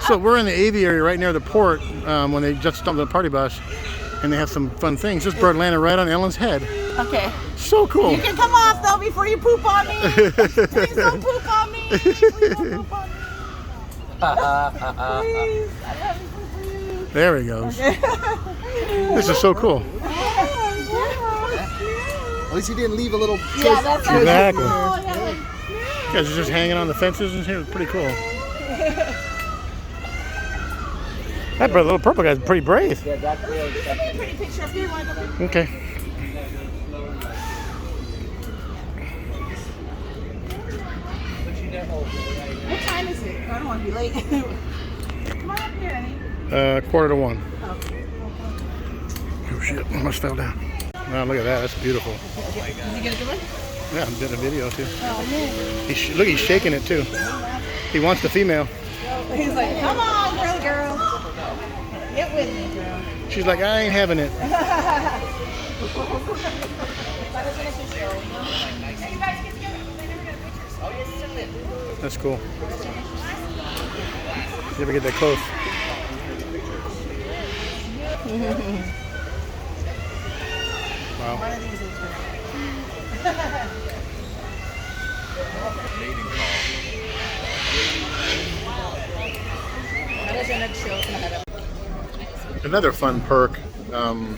So we're in the aviary right near the port when they just jumped on the party bus, and they have some fun things. This bird landed right on Ellen's head. Okay. So cool. You can come off though before you poop on me. Please don't poop on me. Please don't poop on me. Please, I have to poop for you. There he goes. Okay. This is so cool. At least he didn't leave a little. Yeah, that's exactly. cool. You guys are just hanging on the fences and here. It's pretty cool. That little purple guy's pretty brave. Give me a pretty picture of you. Okay. What time is it? I don't want to be late. Come on up here, honey. 1:45. Oh shit! Almost fell down. Wow, look at that. That's beautiful. Did you get a good one? Yeah, I'm doing a video too. Oh man. Look, he's shaking it too. He wants the female. He's like, come on, girl. Get with me, girl. She's like, I ain't having it. That's cool. You ever get that close? Wow. Another fun perk on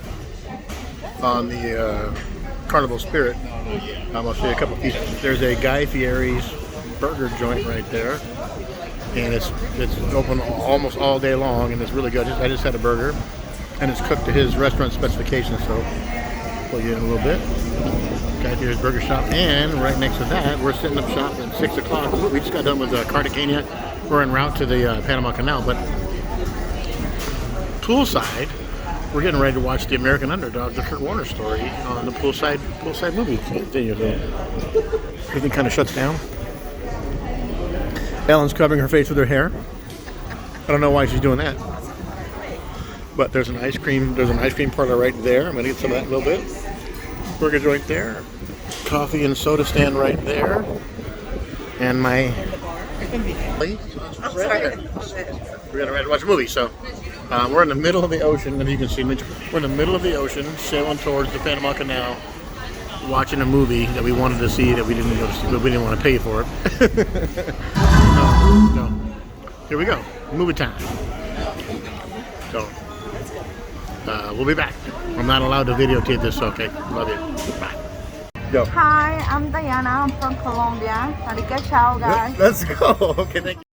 the Carnival Spirit. I'll show you a couple pieces. There's a Guy Fieri's burger joint right there, and it's open almost all day long, and it's really good. I just had a burger, and it's cooked to his restaurant specifications. So I'll pull you in a little bit. Guy Fieri's Burger Shop, and right next to that, we're setting up shop at 6 o'clock. We just got done with Cartagena. We're en route to the Panama Canal, but poolside, we're getting ready to watch The American Underdog, the Kurt Warner story on the poolside movie. Everything kind of shuts down. Ellen's covering her face with her hair. I don't know why she's doing that. But there's an ice cream parlor right there. I'm gonna get some of that in a little bit. Burger joint there. Coffee and soda stand right there. And my we're gonna ready to watch a movie. So we're in the middle of the ocean, and you can see we're in the middle of the ocean, sailing towards the Panama Canal, watching a movie that we wanted to see that we didn't go to see, but we didn't want to pay for it. So here we go, movie time. So we'll be back. I'm not allowed to videotape this, so okay. Love you. Bye. Go. Hi, I'm Diana. I'm from Colombia. RICA, ciao, guys. Let's go. Okay, thank you.